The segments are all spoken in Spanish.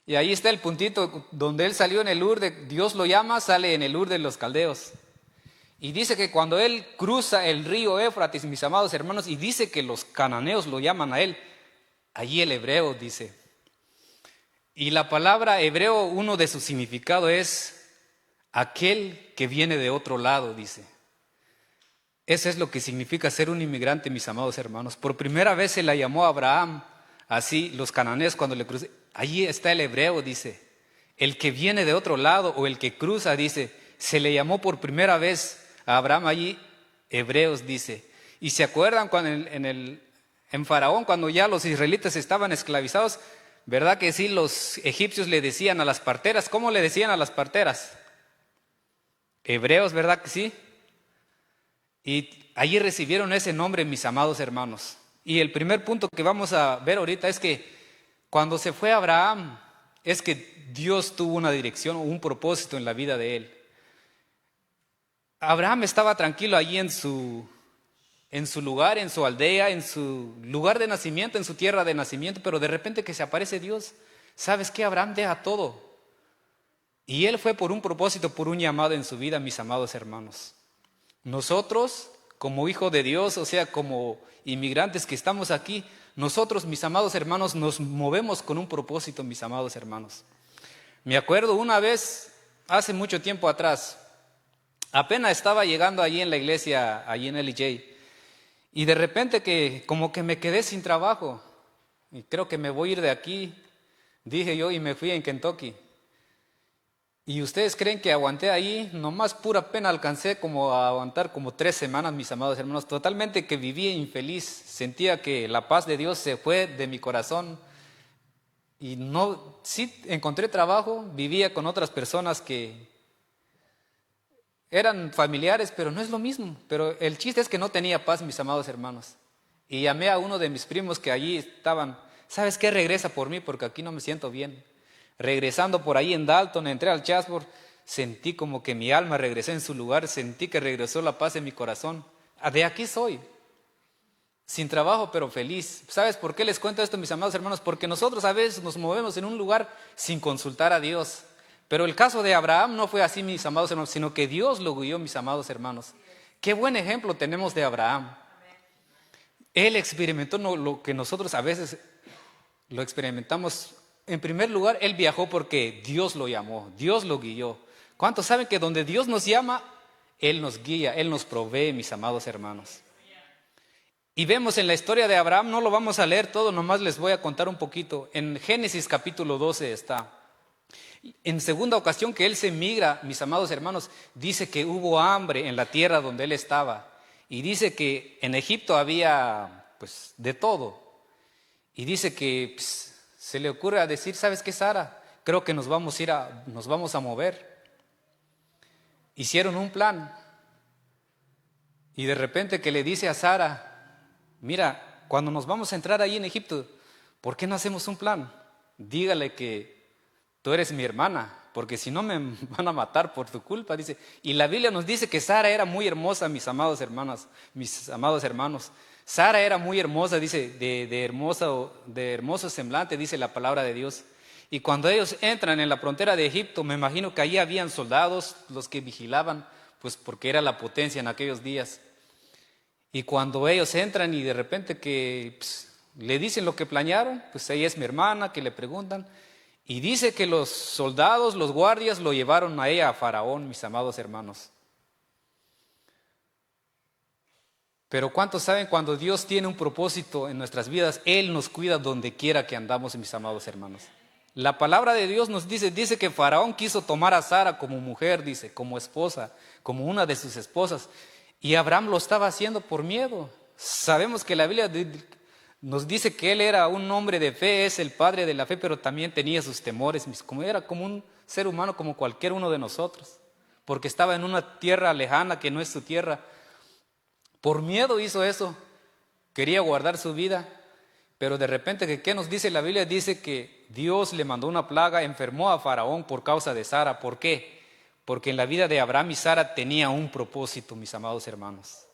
Y ahí está el puntito donde él salió en el Ur de Dios lo llama, sale en el Ur de los caldeos. Y dice que cuando él cruza el río Éufrates, mis amados hermanos, y dice que los cananeos lo llaman a él, allí el hebreo dice. Y la palabra hebreo, uno de sus significados es aquel que viene de otro lado, dice. Eso es lo que significa ser un inmigrante, mis amados hermanos. Por primera vez se la llamó a Abraham, así los cananeos cuando le cruzó. Allí está el hebreo, dice. El que viene de otro lado o el que cruza, dice. Se le llamó por primera vez a Abraham allí, hebreos, dice. Y se acuerdan cuando en Faraón, cuando ya los israelitas estaban esclavizados, ¿verdad que sí? Los egipcios le decían a las parteras, ¿cómo le decían a las parteras? Hebreos, ¿verdad que sí? Y allí recibieron ese nombre, mis amados hermanos. Y el primer punto que vamos a ver ahorita es que cuando se fue Abraham, es que Dios tuvo una dirección o un propósito en la vida de él. Abraham estaba tranquilo allí en su lugar, en su aldea, en su lugar de nacimiento, en su tierra de nacimiento, pero de repente que se aparece Dios. ¿Sabes qué? Abraham deja todo. Y él fue por un propósito, por un llamado en su vida, mis amados hermanos. Nosotros, como hijos de Dios, o sea, como inmigrantes que estamos aquí, nosotros, mis amados hermanos, nos movemos con un propósito, mis amados hermanos. Me acuerdo una vez, hace mucho tiempo atrás, apenas estaba llegando allí en la iglesia, allí en LJ, y de repente que como que me quedé sin trabajo, y creo que me voy a ir de aquí, dije yo, y me fui en Kentucky. Y ustedes creen que aguanté ahí, nomás pura pena alcancé como a aguantar como 3 semanas, mis amados hermanos, totalmente que vivía infeliz, sentía que la paz de Dios se fue de mi corazón. Y no, sí encontré trabajo, vivía con otras personas que eran familiares, pero no es lo mismo. Pero el chiste es que no tenía paz, mis amados hermanos. Y llamé a uno de mis primos que allí estaban, ¿sabes qué? Regresa por mí porque aquí no me siento bien. Regresando por ahí en Dalton, entré al Chatsworth, sentí como que mi alma regresó en su lugar, sentí que regresó la paz en mi corazón. De aquí soy, sin trabajo pero feliz. ¿Sabes por qué les cuento esto, mis amados hermanos? Porque nosotros a veces nos movemos en un lugar sin consultar a Dios. Pero el caso de Abraham no fue así, mis amados hermanos, sino que Dios lo guió, mis amados hermanos. Qué buen ejemplo tenemos de Abraham. Él experimentó lo que nosotros a veces lo experimentamos. En primer lugar, él viajó porque Dios lo llamó, Dios lo guió. ¿Cuántos saben que donde Dios nos llama, Él nos guía, Él nos provee, mis amados hermanos? Y vemos en la historia de Abraham, no lo vamos a leer todo, nomás les voy a contar un poquito. En Génesis capítulo 12 está. En segunda ocasión que él se migra, mis amados hermanos, dice que hubo hambre en la tierra donde él estaba. Y dice que en Egipto había pues de todo. Y dice que se le ocurre a decir, ¿sabes qué, Sara? Creo que nos vamos a mover. Hicieron un plan. Y de repente que le dice a Sara, mira, cuando nos vamos a entrar ahí en Egipto, ¿por qué no hacemos un plan? Dígale que tú eres mi hermana, porque si no me van a matar por tu culpa, dice. Y la Biblia nos dice que Sara era muy hermosa, mis amados hermanos. Sara era muy hermosa, dice, de hermoso semblante, dice la palabra de Dios. Y cuando ellos entran en la frontera de Egipto, me imagino que allí habían soldados, los que vigilaban, pues porque era la potencia en aquellos días. Y cuando ellos entran y de repente que le dicen lo que planearon, pues ella es mi hermana, que le preguntan. Y dice que los soldados, los guardias, lo llevaron a ella, a Faraón, mis amados hermanos. Pero ¿cuántos saben cuando Dios tiene un propósito en nuestras vidas? Él nos cuida donde quiera que andamos, mis amados hermanos. La palabra de Dios nos dice que Faraón quiso tomar a Sara como mujer, dice, como esposa, como una de sus esposas. Y Abraham lo estaba haciendo por miedo. Sabemos que la Biblia nos dice que él era un hombre de fe, es el padre de la fe, pero también tenía sus temores, era como un ser humano como cualquier uno de nosotros, porque estaba en una tierra lejana que no es su tierra. Por miedo hizo eso, quería guardar su vida, pero de repente, ¿qué nos dice la Biblia? Dice que Dios le mandó una plaga, enfermó a Faraón por causa de Sara. ¿Por qué? Porque en la vida de Abraham y Sara tenía un propósito, mis amados hermanos.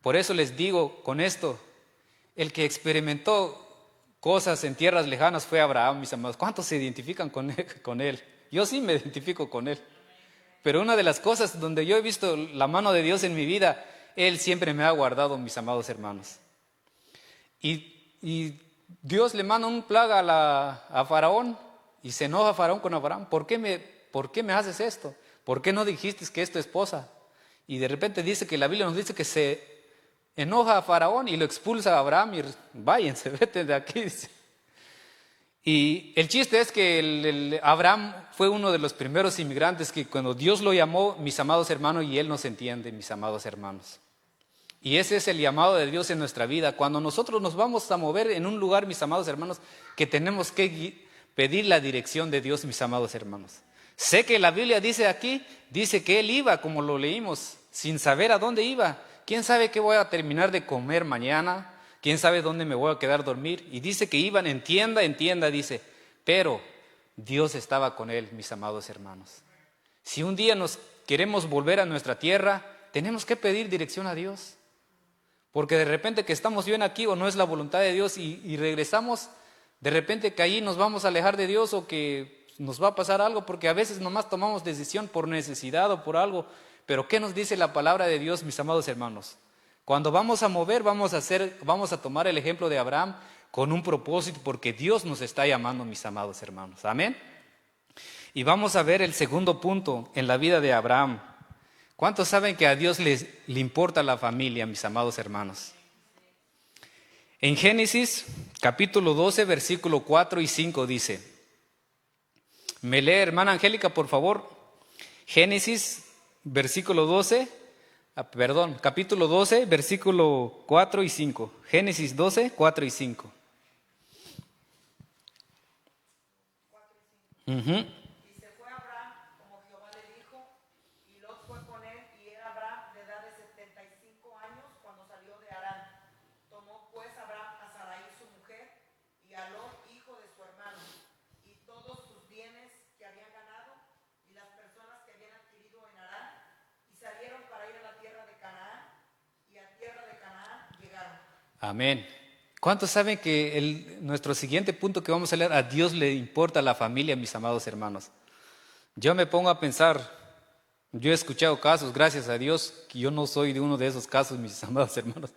Por eso les digo con esto, el que experimentó cosas en tierras lejanas fue Abraham, mis amados. ¿Cuántos se identifican con él? Yo sí me identifico con él. Pero una de las cosas donde yo he visto la mano de Dios en mi vida, Él siempre me ha guardado, mis amados hermanos. Y Dios le manda un plaga a Faraón y se enoja Faraón con Abraham. ¿Por qué me haces esto? ¿Por qué no dijiste que es tu esposa? Y de repente dice que la Biblia nos dice que se enoja a Faraón y lo expulsa a Abraham y váyanse, vete de aquí, dice. Y el chiste es que Abraham fue uno de los primeros inmigrantes que cuando Dios lo llamó, mis amados hermanos, y él nos entiende, mis amados hermanos. Y ese es el llamado de Dios en nuestra vida. Cuando nosotros nos vamos a mover en un lugar, mis amados hermanos, que tenemos que pedir la dirección de Dios, mis amados hermanos. Sé que la Biblia dice aquí, dice que él iba, como lo leímos, sin saber a dónde iba. ¿Quién sabe qué voy a terminar de comer mañana? ¿Quién sabe dónde me voy a quedar a dormir? Y dice que iban en tienda, dice, pero Dios estaba con él, mis amados hermanos. Si un día nos queremos volver a nuestra tierra, tenemos que pedir dirección a Dios. Porque de repente que estamos bien aquí o no es la voluntad de Dios y regresamos, de repente que ahí nos vamos a alejar de Dios o que nos va a pasar algo, porque a veces nomás tomamos decisión por necesidad o por algo. Pero ¿qué nos dice la palabra de Dios, mis amados hermanos? Cuando vamos a mover, vamos a tomar el ejemplo de Abraham con un propósito, porque Dios nos está llamando, mis amados hermanos. Amén. Y vamos a ver el segundo punto en la vida de Abraham. ¿Cuántos saben que a Dios le importa la familia, mis amados hermanos? En Génesis, capítulo 12, versículo 4 y 5 dice. ¿Me lee, hermana Angélica, por favor? Génesis, capítulo 12, versículo 4 y 5. Génesis 12, 4 y 5. Uh-huh. Y se fue Abraham como Jehová le dijo, y Lot fue con él, y era Abraham de edad de 75 años cuando salió de Harán. Tomó pues Abraham a Sarai su mujer, y a Lot hijo de su hermano, y todos sus bienes que habían ganado, y las personas que habían adquirido en Harán, y salieron para ir a la tierra de Canaán, y a tierra de Canaán llegaron. Amén. ¿Cuántos saben que nuestro siguiente punto que vamos a leer, a Dios le importa la familia, mis amados hermanos? Yo me pongo a pensar, yo he escuchado casos, gracias a Dios, que yo no soy de uno de esos casos, mis amados hermanos.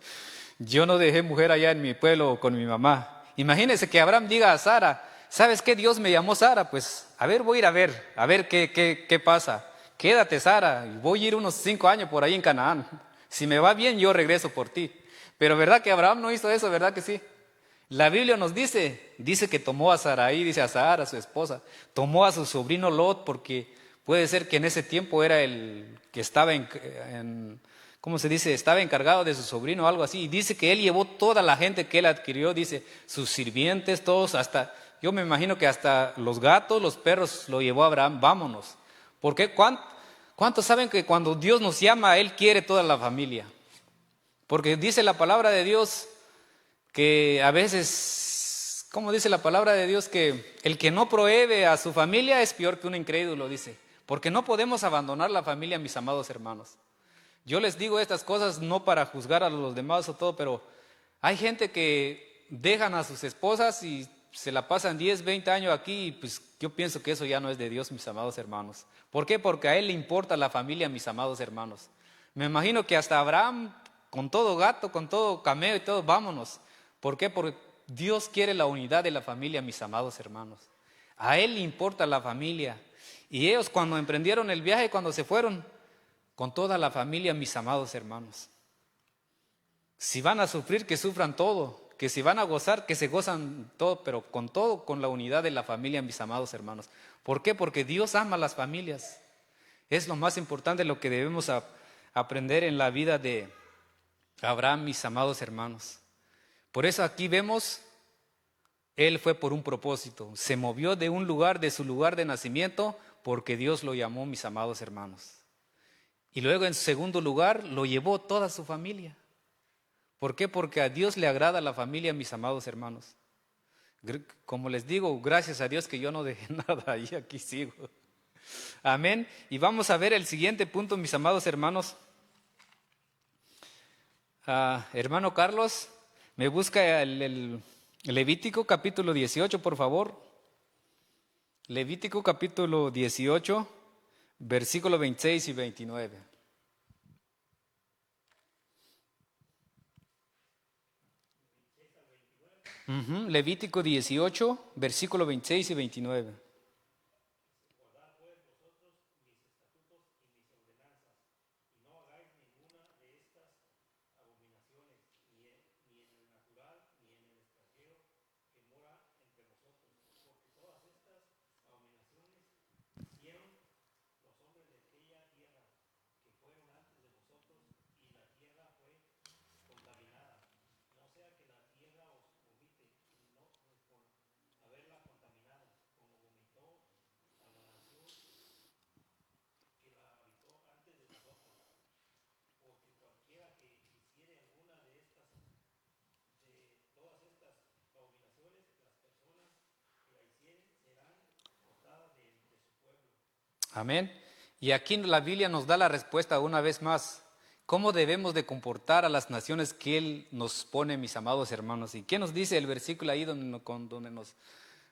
Yo no dejé mujer allá en mi pueblo con mi mamá. Imagínense que Abraham diga a Sara, ¿sabes qué? Dios me llamó Sara, pues a ver, voy a ir a ver qué pasa. Quédate, Sara, y voy a ir unos 5 años por ahí en Canaán. Si me va bien, yo regreso por ti. Pero ¿verdad que Abraham no hizo eso? ¿Verdad que sí? La Biblia nos dice que tomó a Sarai, dice a Sara, su esposa, tomó a su sobrino Lot, porque puede ser que en ese tiempo era el que estaba ¿cómo se dice? Estaba encargado de su sobrino o algo así. Y dice que él llevó toda la gente que él adquirió, dice, sus sirvientes, todos, hasta, yo me imagino que hasta los gatos, los perros, lo llevó a Abraham, vámonos. Porque ¿cuántos saben que cuando Dios nos llama, Él quiere toda la familia? Porque dice la palabra de Dios que a veces, ¿cómo dice la palabra de Dios? Que el que no provee a su familia es peor que un incrédulo, dice. Porque no podemos abandonar la familia, mis amados hermanos. Yo les digo estas cosas no para juzgar a los demás o todo, pero hay gente que dejan a sus esposas y se la pasan 10, 20 años aquí y pues yo pienso que eso ya no es de Dios, mis amados hermanos. ¿Por qué? Porque a Él le importa la familia, mis amados hermanos. Me imagino que hasta Abraham, con todo gato, con todo cameo y todo, vámonos. ¿Por qué? Porque Dios quiere la unidad de la familia, mis amados hermanos. A Él le importa la familia. Y ellos cuando emprendieron el viaje, cuando se fueron, con toda la familia, mis amados hermanos. Si van a sufrir, que sufran todo. Que si van a gozar, que se gozan todo, pero con la unidad de la familia, mis amados hermanos. ¿Por qué? Porque Dios ama a las familias. Es lo más importante, lo que debemos aprender en la vida de Abraham, mis amados hermanos. Por eso aquí vemos, él fue por un propósito. Se movió de un lugar, de su lugar de nacimiento, porque Dios lo llamó, mis amados hermanos. Y luego en segundo lugar, lo llevó toda su familia. ¿Por qué? Porque a Dios le agrada la familia, mis amados hermanos. Como les digo, gracias a Dios que yo no dejé nada ahí, aquí sigo. Amén. Y vamos a ver el siguiente punto, mis amados hermanos. Hermano Carlos, me busca Levítico capítulo 18, por favor. Levítico capítulo 18, versículo 26 y 29. Levítico 18, versículo 26 y 29. Amén. Y aquí la Biblia nos da la respuesta una vez más. ¿Cómo debemos de comportar a las naciones que Él nos pone, mis amados hermanos? ¿Y qué nos dice el versículo ahí donde nos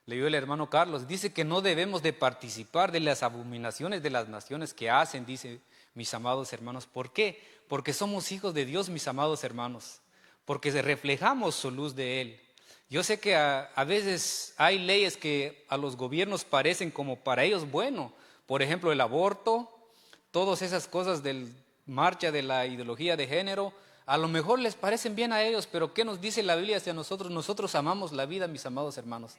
leyó el hermano Carlos? Dice que no debemos de participar de las abominaciones de las naciones que hacen, dice, mis amados hermanos. ¿Por qué? Porque somos hijos de Dios, mis amados hermanos. Porque reflejamos su luz de Él. Yo sé que a veces hay leyes que a los gobiernos parecen como para ellos bueno. Por ejemplo, el aborto, todas esas cosas del marcha de la ideología de género, a lo mejor les parecen bien a ellos, pero ¿qué nos dice la Biblia hacia nosotros? Nosotros amamos la vida, mis amados hermanos.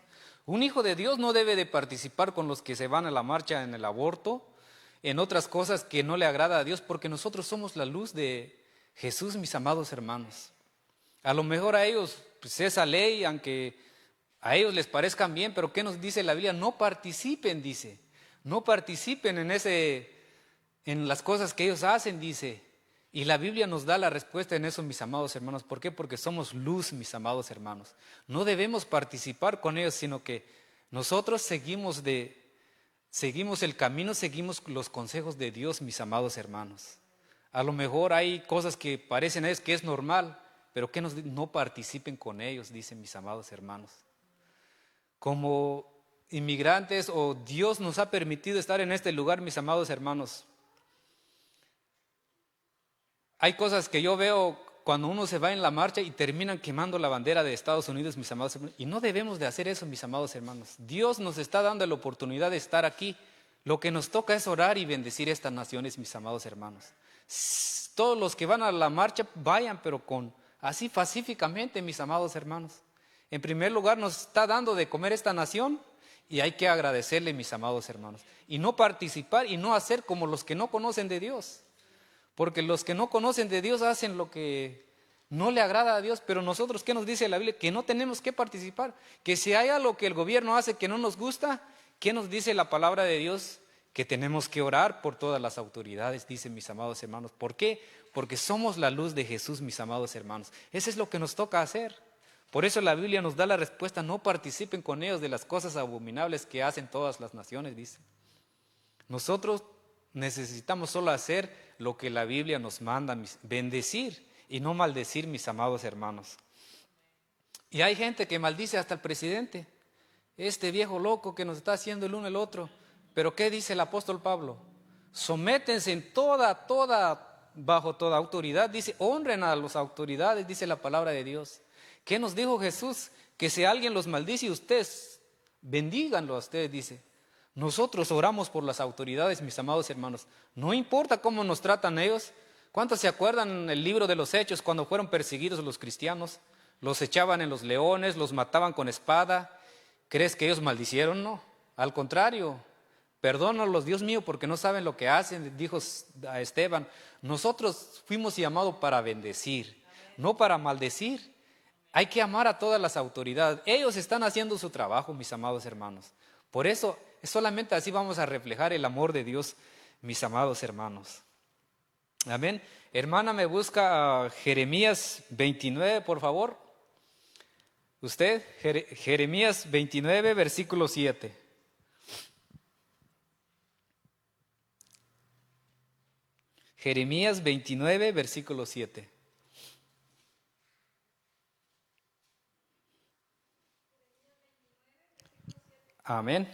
Un hijo de Dios no debe de participar con los que se van a la marcha en el aborto, en otras cosas que no le agrada a Dios, porque nosotros somos la luz de Jesús, mis amados hermanos. A lo mejor a ellos, pues esa ley, aunque a ellos les parezcan bien, pero ¿qué nos dice la Biblia? No participen, dice. No participen en las cosas que ellos hacen, dice. Y la Biblia nos da la respuesta en eso, mis amados hermanos. ¿Por qué? Porque somos luz, mis amados hermanos. No debemos participar con ellos, sino que nosotros seguimos el camino, seguimos los consejos de Dios, mis amados hermanos. A lo mejor hay cosas que parecen a ellos que es normal, pero que no participen con ellos, dicen mis amados hermanos. Como inmigrantes, o Dios nos ha permitido estar en este lugar, mis amados hermanos. Hay cosas que yo veo cuando uno se va en la marcha y terminan quemando la bandera de Estados Unidos, mis amados hermanos. Y no debemos de hacer eso, mis amados hermanos. Dios nos está dando la oportunidad de estar aquí. Lo que nos toca es orar y bendecir estas naciones, mis amados hermanos. Todos los que van a la marcha, vayan, pero así pacíficamente, mis amados hermanos. En primer lugar, nos está dando de comer esta nación y hay que agradecerle, mis amados hermanos. Y no participar y no hacer como los que no conocen de Dios. Porque los que no conocen de Dios hacen lo que no le agrada a Dios. Pero nosotros, ¿qué nos dice la Biblia? Que no tenemos que participar. Que si hay algo que el gobierno hace que no nos gusta, ¿qué nos dice la palabra de Dios? Que tenemos que orar por todas las autoridades, dicen mis amados hermanos. ¿Por qué? Porque somos la luz de Jesús, mis amados hermanos. Eso es lo que nos toca hacer. Por eso la Biblia nos da la respuesta: no participen con ellos de las cosas abominables que hacen todas las naciones, dice. Nosotros necesitamos solo hacer lo que la Biblia nos manda, bendecir y no maldecir, mis amados hermanos. Y hay gente que maldice hasta el presidente, este viejo loco que nos está haciendo el uno el otro. Pero ¿qué dice el apóstol Pablo? Sométense en bajo toda autoridad, dice, honren a las autoridades, dice la palabra de Dios. ¿Qué nos dijo Jesús? Que si alguien los maldice, ustedes bendíganlo a ustedes, dice. Nosotros oramos por las autoridades, mis amados hermanos. No importa cómo nos tratan ellos. ¿Cuántos se acuerdan en el libro de los Hechos cuando fueron perseguidos los cristianos? Los echaban en los leones, los mataban con espada. ¿Crees que ellos maldicieron? No, al contrario. Perdónalos, Dios mío, porque no saben lo que hacen, dijo a Esteban. Nosotros fuimos llamados para bendecir, no para maldecir. Hay que amar a todas las autoridades. Ellos están haciendo su trabajo, mis amados hermanos. Por eso, solamente así vamos a reflejar el amor de Dios, mis amados hermanos. Amén. Hermana, me busca Jeremías 29, por favor. Usted, Jeremías 29, versículo 7. Jeremías 29, versículo 7. Amén.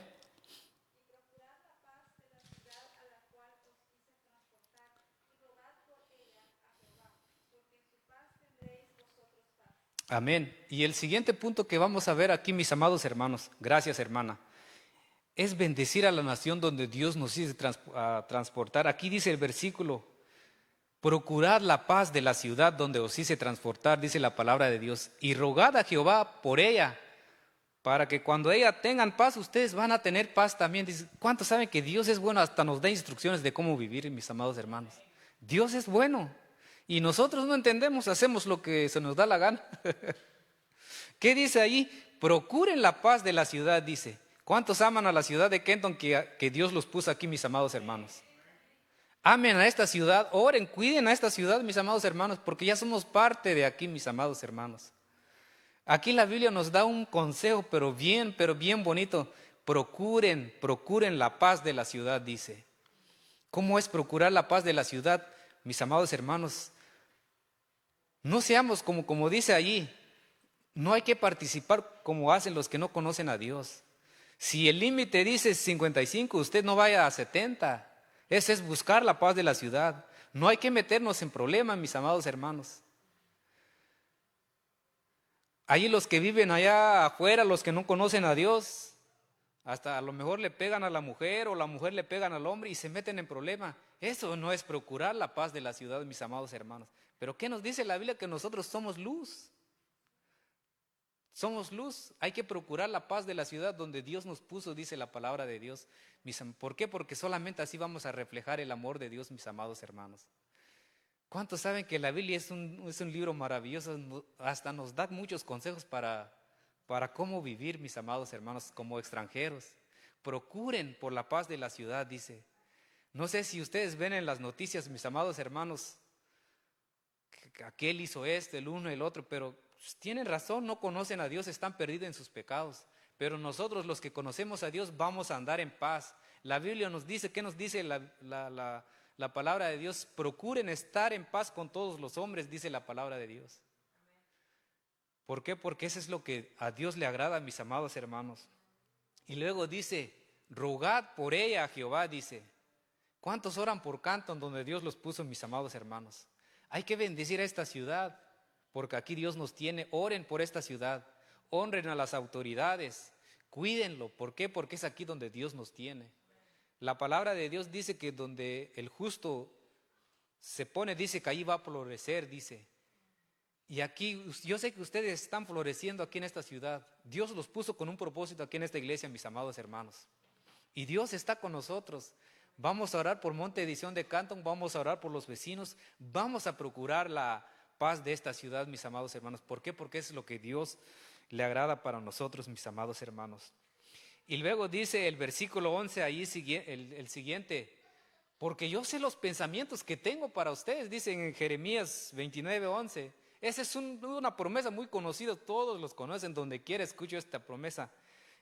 Amén. Y el siguiente punto que vamos a ver aquí, mis amados hermanos, gracias hermana, es bendecir a la nación donde Dios nos hizo transportar. Aquí dice el versículo, procurad la paz de la ciudad donde os hice transportar, dice la palabra de Dios, y rogad a Jehová por ella, para que cuando ella tengan paz, ustedes van a tener paz también. Dice, ¿cuántos saben que Dios es bueno? Hasta nos da instrucciones de cómo vivir, mis amados hermanos. Dios es bueno. Y nosotros no entendemos, hacemos lo que se nos da la gana. ¿Qué dice ahí? Procuren la paz de la ciudad, dice. ¿Cuántos aman a la ciudad de Kenton que Dios los puso aquí, mis amados hermanos? Amen a esta ciudad, oren, cuiden a esta ciudad, mis amados hermanos, porque ya somos parte de aquí, mis amados hermanos. Aquí la Biblia nos da un consejo, pero bien bonito. Procuren la paz de la ciudad, dice. ¿Cómo es procurar la paz de la ciudad, mis amados hermanos? No seamos como dice allí, no hay que participar como hacen los que no conocen a Dios. Si el límite dice 55, usted no vaya a 70. Ese es buscar la paz de la ciudad. No hay que meternos en problemas, mis amados hermanos. Allí los que viven allá afuera, los que no conocen a Dios, hasta a lo mejor le pegan a la mujer o la mujer le pegan al hombre y se meten en problemas. Eso no es procurar la paz de la ciudad, mis amados hermanos. Pero ¿qué nos dice la Biblia? Que nosotros somos luz. Somos luz. Hay que procurar la paz de la ciudad donde Dios nos puso, dice la palabra de Dios. ¿Por qué? Porque solamente así vamos a reflejar el amor de Dios, mis amados hermanos. ¿Cuántos saben que la Biblia es un libro maravilloso? Hasta nos da muchos consejos para cómo vivir, mis amados hermanos, como extranjeros. Procuren por la paz de la ciudad, dice. No sé si ustedes ven en las noticias, mis amados hermanos, que aquel hizo esto, el uno, el otro, pero tienen razón, no conocen a Dios, están perdidos en sus pecados. Pero nosotros los que conocemos a Dios vamos a andar en paz. La Biblia nos dice, ¿qué nos dice la palabra de Dios? Procuren estar en paz con todos los hombres, dice la palabra de Dios. ¿Por qué? Porque eso es lo que a Dios le agrada, mis amados hermanos. Y luego dice, rogad por ella a Jehová, dice. ¿Cuántos oran por Canton donde Dios los puso, mis amados hermanos? Hay que bendecir a esta ciudad, porque aquí Dios nos tiene. Oren por esta ciudad, honren a las autoridades, cuídenlo. ¿Por qué? Porque es aquí donde Dios nos tiene. La palabra de Dios dice que donde el justo se pone, dice que ahí va a florecer, dice. Y aquí, yo sé que ustedes están floreciendo aquí en esta ciudad. Dios los puso con un propósito aquí en esta iglesia, mis amados hermanos. Y Dios está con nosotros. Vamos a orar por Monte Edición de Canton, vamos a orar por los vecinos, vamos a procurar la paz de esta ciudad, mis amados hermanos. ¿Por qué? Porque es lo que Dios le agrada para nosotros, mis amados hermanos. Y luego dice el versículo 11, ahí el siguiente, porque yo sé los pensamientos que tengo para ustedes, dice en Jeremías 29:11. Esa es una promesa muy conocida, todos los conocen, donde quiera escucho esta promesa.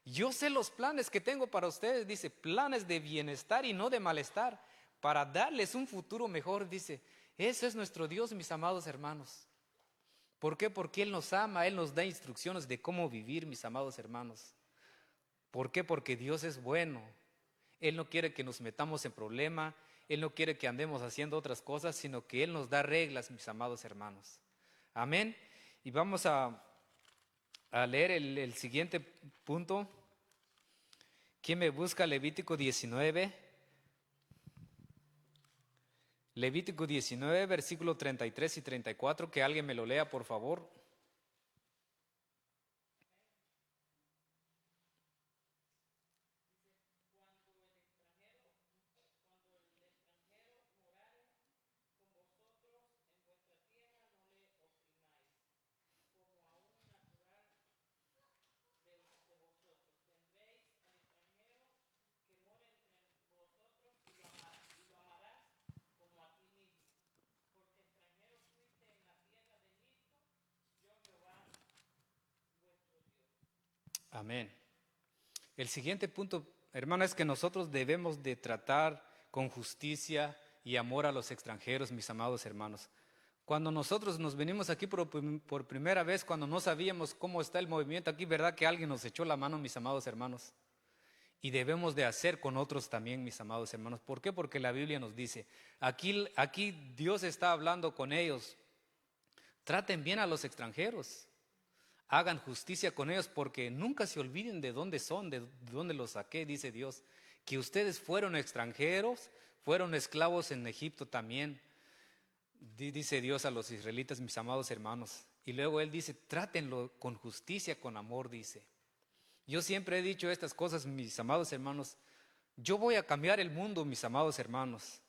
Yo sé los planes que tengo para ustedes, dice, planes de bienestar y no de malestar, para darles un futuro mejor, dice. Ese es nuestro Dios, mis amados hermanos. ¿Por qué? Porque Él nos ama, Él nos da instrucciones de cómo vivir, mis amados hermanos. ¿Por qué? Porque Dios es bueno. Él no quiere que nos metamos en problema, Él no quiere que andemos haciendo otras cosas, sino que Él nos da reglas, mis amados hermanos. Amén. Y vamos a leer el siguiente punto. ¿Quién me busca? Levítico 19. Levítico 19, versículo 33 y 34. Que alguien me lo lea, por favor. Amén. El siguiente punto, hermano, es que nosotros debemos de tratar con justicia y amor a los extranjeros, mis amados hermanos. Cuando nosotros nos venimos aquí por primera vez, cuando no sabíamos cómo está el movimiento aquí, ¿verdad que alguien nos echó la mano, mis amados hermanos? Y debemos de hacer con otros también, mis amados hermanos. ¿Por qué? Porque la Biblia nos dice, aquí Dios está hablando con ellos. Traten bien a los extranjeros. Hagan justicia con ellos porque nunca se olviden de dónde son, de dónde los saqué, dice Dios. Que ustedes fueron extranjeros, fueron esclavos en Egipto también. Dice Dios a los israelitas, mis amados hermanos. Y luego Él dice, trátenlo con justicia, con amor, dice. Yo siempre he dicho estas cosas, mis amados hermanos. Yo voy a cambiar el mundo, mis amados hermanos.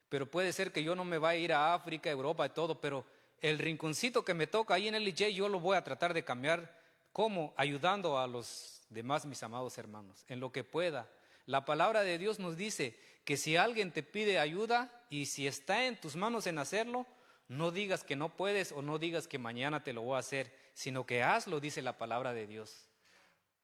Pero puede ser que yo no me vaya a ir a África, Europa y todo, pero el rinconcito que me toca ahí en el LJ, yo lo voy a tratar de cambiar. ¿Cómo? Ayudando a los demás, mis amados hermanos, en lo que pueda. La palabra de Dios nos dice que si alguien te pide ayuda y si está en tus manos en hacerlo, no digas que no puedes o no digas que mañana te lo voy a hacer, sino que hazlo, dice la palabra de Dios.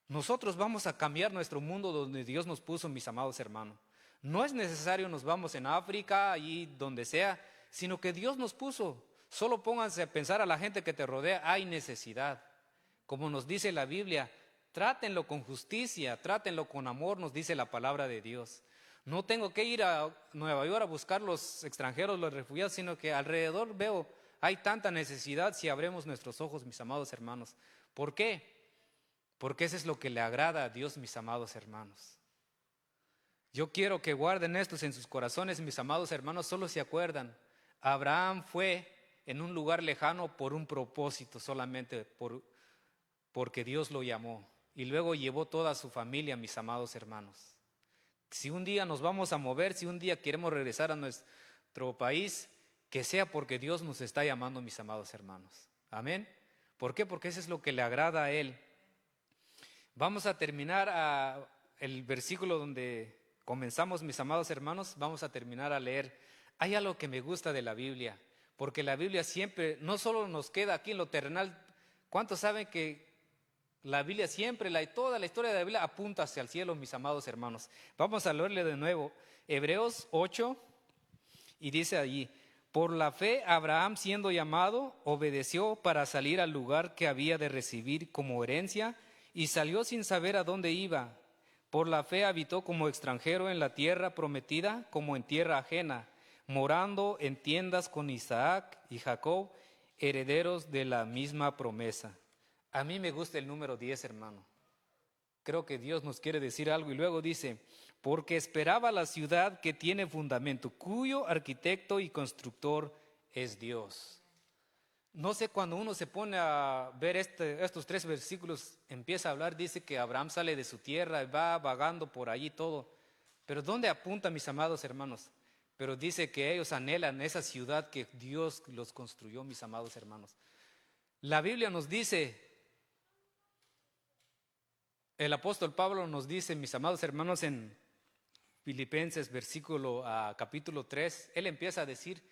Nosotros vamos a cambiar nuestro mundo donde Dios nos puso, mis amados hermanos. No es necesario nos vamos en África, allí donde sea, sino que Dios nos puso. Solo pónganse a pensar a la gente que te rodea, hay necesidad. Como nos dice la Biblia, trátenlo con justicia, trátenlo con amor, nos dice la palabra de Dios. No tengo que ir a Nueva York a buscar los extranjeros, los refugiados, sino que alrededor veo, hay tanta necesidad si abremos nuestros ojos, mis amados hermanos. ¿Por qué? Porque eso es lo que le agrada a Dios, mis amados hermanos. Yo quiero que guarden estos en sus corazones, mis amados hermanos, solo se acuerdan. Abraham fue en un lugar lejano por un propósito, solamente porque Dios lo llamó. Y luego llevó toda su familia, mis amados hermanos. Si un día nos vamos a mover, si un día queremos regresar a nuestro país, que sea porque Dios nos está llamando, mis amados hermanos. Amén. ¿Por qué? Porque eso es lo que le agrada a Él. Vamos a terminar el versículo donde comenzamos, mis amados hermanos. Vamos a terminar a leer. Hay algo que me gusta de la Biblia, porque la Biblia siempre, no solo nos queda aquí en lo terrenal. ¿Cuántos saben que la Biblia siempre, toda la historia de la Biblia apunta hacia el cielo, mis amados hermanos? Vamos a leerle de nuevo. Hebreos 8, y dice allí, por la fe Abraham, siendo llamado, obedeció para salir al lugar que había de recibir como herencia, y salió sin saber a dónde iba. Por la fe habitó como extranjero en la tierra prometida, como en tierra ajena, morando en tiendas con Isaac y Jacob, herederos de la misma promesa. A mí me gusta el número 10, hermano. Creo que Dios nos quiere decir algo. Y luego dice, porque esperaba la ciudad que tiene fundamento, cuyo arquitecto y constructor es Dios. No sé, cuando uno se pone a ver estos 3 versículos, empieza a hablar, dice que Abraham sale de su tierra y va vagando por allí todo. Pero ¿dónde apunta, mis amados hermanos? Pero dice que ellos anhelan esa ciudad que Dios los construyó, mis amados hermanos. La Biblia nos dice, el apóstol Pablo nos dice, mis amados hermanos, en Filipenses capítulo 3, él empieza a decir,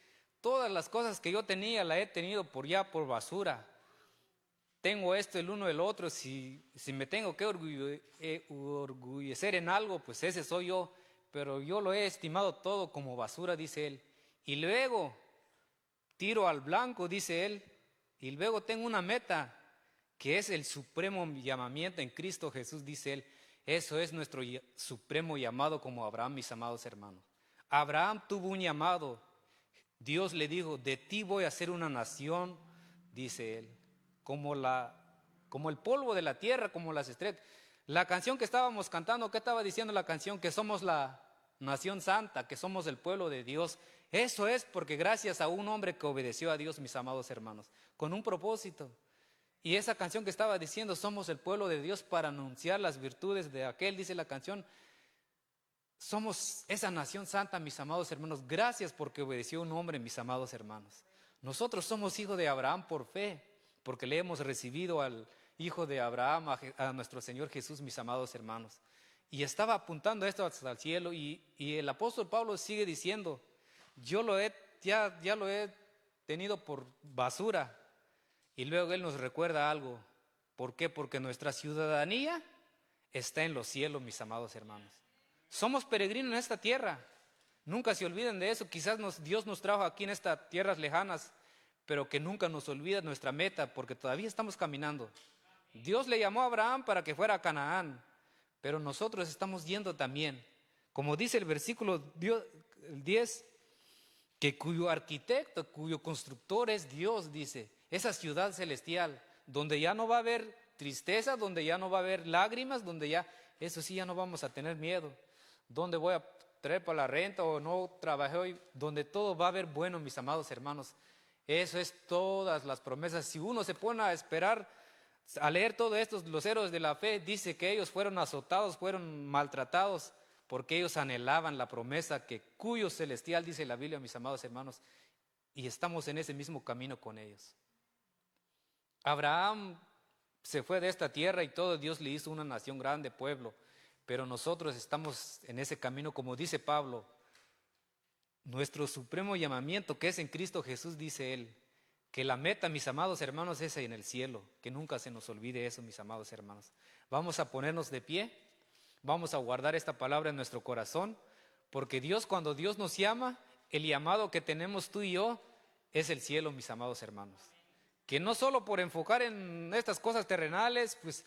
todas las cosas que yo tenía las he tenido por basura. Tengo esto, el uno, el otro. Si me tengo que orgullecer en algo, pues ese soy yo. Pero yo lo he estimado todo como basura, dice él. Y luego tiro al blanco, dice él. Y luego tengo una meta, que es el supremo llamamiento en Cristo Jesús, dice él. Eso es nuestro supremo llamado como Abraham, mis amados hermanos. Abraham tuvo un llamado. Dios le dijo, de ti voy a hacer una nación, dice él, como el polvo de la tierra, como las estrellas. La canción que estábamos cantando, ¿qué estaba diciendo la canción? Que somos la nación santa, que somos el pueblo de Dios. Eso es porque gracias a un hombre que obedeció a Dios, mis amados hermanos, con un propósito. Y esa canción que estaba diciendo, somos el pueblo de Dios para anunciar las virtudes de aquel, dice la canción. Somos esa nación santa, mis amados hermanos, gracias porque obedeció un hombre, mis amados hermanos. Nosotros somos hijos de Abraham por fe, porque le hemos recibido al hijo de Abraham, a nuestro Señor Jesús, mis amados hermanos. Y estaba apuntando esto hasta el cielo, y el apóstol Pablo sigue diciendo, yo ya lo he tenido por basura. Y luego él nos recuerda algo. ¿Por qué? Porque nuestra ciudadanía está en los cielos, mis amados hermanos. Somos peregrinos en esta tierra. Nunca se olviden de eso. Quizás Dios nos trajo aquí en estas tierras lejanas, pero que nunca nos olvide nuestra meta, porque todavía estamos caminando. Dios le llamó a Abraham para que fuera a Canaán, pero nosotros estamos yendo también. Como dice el versículo 10, que cuyo arquitecto, cuyo constructor es Dios, dice, esa ciudad celestial, donde ya no va a haber tristeza, donde ya no va a haber lágrimas, donde ya, eso sí, ya no vamos a tener miedo. ¿Dónde voy a traer para la renta o no trabajé hoy? Donde todo va a haber bueno, mis amados hermanos. Eso es todas las promesas. Si uno se pone a esperar, a leer todo esto, los héroes de la fe, dice que ellos fueron azotados, fueron maltratados, porque ellos anhelaban la promesa que cuyo celestial, dice la Biblia, mis amados hermanos, y estamos en ese mismo camino con ellos. Abraham se fue de esta tierra y todo Dios le hizo una nación grande, pueblo, pero nosotros estamos en ese camino, como dice Pablo, nuestro supremo llamamiento que es en Cristo Jesús, dice él, que la meta, mis amados hermanos, es en el cielo, que nunca se nos olvide eso, mis amados hermanos. Vamos a ponernos de pie, vamos a guardar esta palabra en nuestro corazón, porque Dios, cuando Dios nos llama, el llamado que tenemos tú y yo es el cielo, mis amados hermanos. Que no solo por enfocar en estas cosas terrenales, pues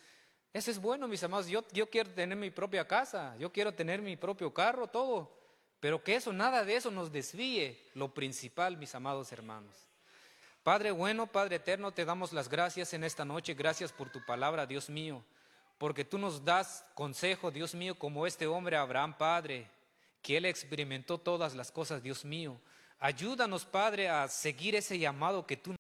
eso es bueno, mis amados. Yo quiero tener mi propia casa, yo quiero tener mi propio carro, todo. Pero que eso, nada de eso nos desvíe lo principal, mis amados hermanos. Padre bueno, Padre eterno, te damos las gracias en esta noche. Gracias por tu palabra, Dios mío. Porque tú nos das consejo, Dios mío, como este hombre Abraham, Padre, que él experimentó todas las cosas, Dios mío. Ayúdanos, Padre, a seguir ese llamado que tú